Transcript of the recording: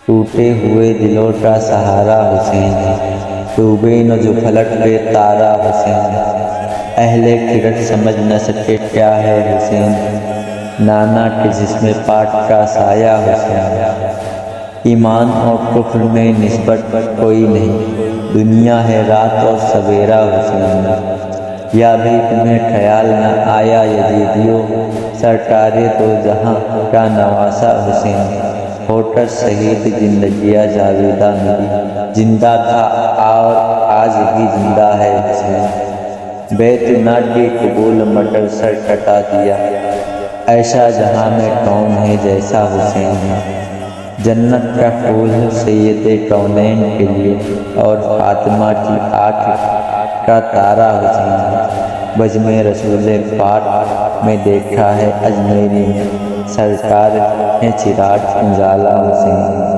ٹوٹے ہوئے دلوں کا سہارا حسین ہے، ڈوبے نہ جو فلک پہ تارا حسین ہے۔ اہل خرد سمجھ نہ سکے کیا ہے حسین، نانا کے جسم پاک کا سایہ حسین ہے۔ ایمان اور کفر میں نسبت کوئی نہیں، دنیا ہے رات اور سویرا حسین ہے۔ یا بھی تمہیں خیال نہ آیا یزیدیوں، سرکار دو جہاں کا نواسا حسین۔ ہوٹل شہید زندگیہ جاویدہ میری، زندہ تھا اور آج بھی زندہ ہے حسین۔ بیت نہ کی قبول مگر سر کٹا دیا، ایسا جہاں میں کون ہے جیسا حسین ہے۔ جنت کا پھول سید کونین کے لیے اور فاطمہ کی آنکھ کا تارا حسین ہے۔ بزم رسول پاک میں دیکھا ہے اجمیری میں، سرکار ہیں چراغ اجالا حسین۔